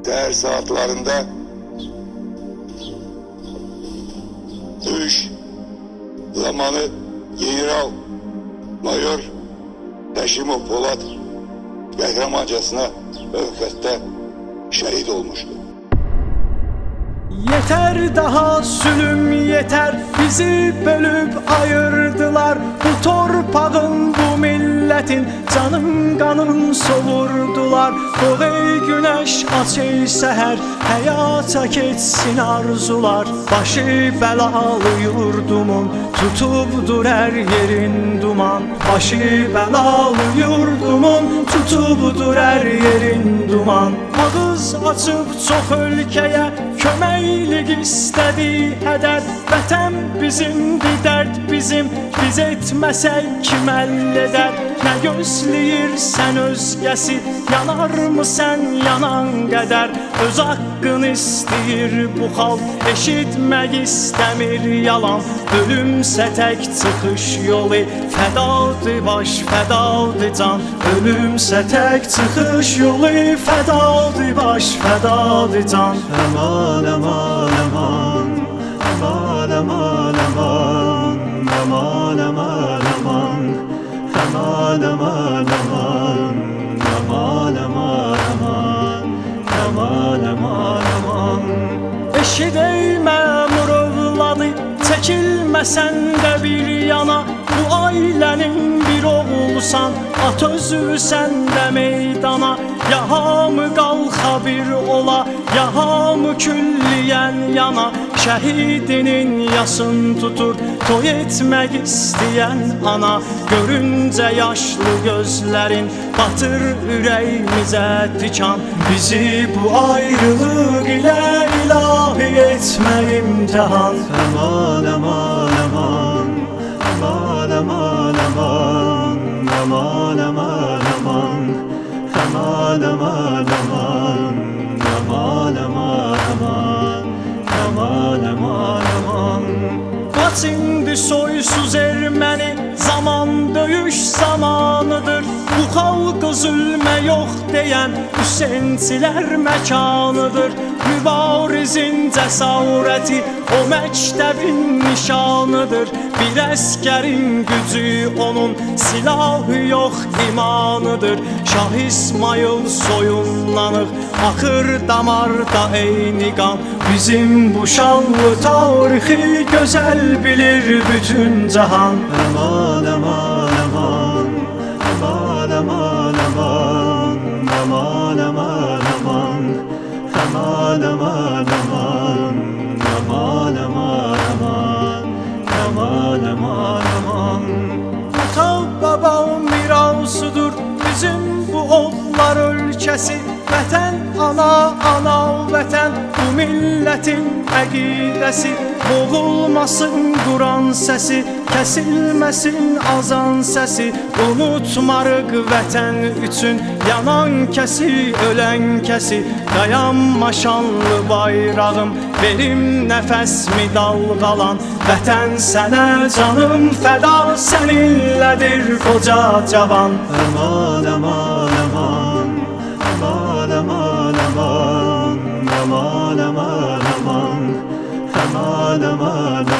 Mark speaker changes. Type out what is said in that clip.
Speaker 1: Səhər saatlarında döyüş zamanı General Mayor Təşimov Polad qəhrəmancasına Övqətdə şəhid olmuşdu.
Speaker 2: Yeter daha zulüm yeter, bizi bölüp ayırdılar. Bu torpağın, bu milletin canın kanın soğurdular. Doğ ey güneş, aç ey seher, hayata geçsin arzular. Başı belalı yurdumun, tutubdur her yerin duman. Başı belalı yurdumun, tutubdur her yerin duman. Ağız açıp çok ülkeye köməklik istədi hədər. Vətən bizimdir, dərd bizim, biz etməsək kim əldə edər? Nə gözləyirsən özgəsi, yanar mı sən yanan qədər? Öz haqqını istəyir bu xalq, eşitmək istəmir yalan. Ölümsə tək çıxış yolu, fədadır baş, fədadır can. Ölümsə tək çıxış yolu, fədadır baş, fədadır can.
Speaker 3: Aman aman aman, aman aman aman, aman aman aman, aman aman aman, aman aman aman, aman aman aman.
Speaker 2: Eşid ey məmur övladı, çəkilməsən də bir yana. Bu ailənin bir oğlusan, at özü sən də meydana. Ya hamı qalxa bir ola, ya hamı külliyən yana. Şəhidinin yasın tutur, toy etmək istəyən ana. Görüncə yaşlı gözlərin, batır ürəyimizə tikan. Bizi bu ayrılıq ilə ilahi etmək imtihan.
Speaker 3: Aman aman aman, aman aman aman, aman aman aman, aman aman aman, aman aman aman, aman aman aman.
Speaker 2: Kaç indi soysuz erməni, zaman döyüş zamanıdır. Bu xalqı zülmə yox deyən Hüseynçilər məkanıdır. Mübarizin cəsarəti o məktəbin nişanıdır. Bir əskərin gücü onun silahı yox imanıdır. Şah İsmail soyunlanır, axır damarda eyni qan. Bizim bu şanlı tarixi gözəl bilir bütün cahan.
Speaker 3: Aman aman aman, aman aman aman, aman aman aman, aman aman aman, aman aman aman, aman aman aman.
Speaker 2: Ata baba mirasıdır bizim bu oğullar ölkəsi. Vətən ana, ana vətən, bu millətin əqidəsi. Boğulmasın Quran səsi, kəsilməsin azan səsi. Unutmarıq vətən üçün yanan kəsi, ölən kəsi. Dayanma şanlı bayrağım, verim nəfəsmi dalğalan. Vətən sənə canım fəda, səninlədir qoca cavan.
Speaker 3: Aman aman aman, aman aman aman, aman aman aman, aman aman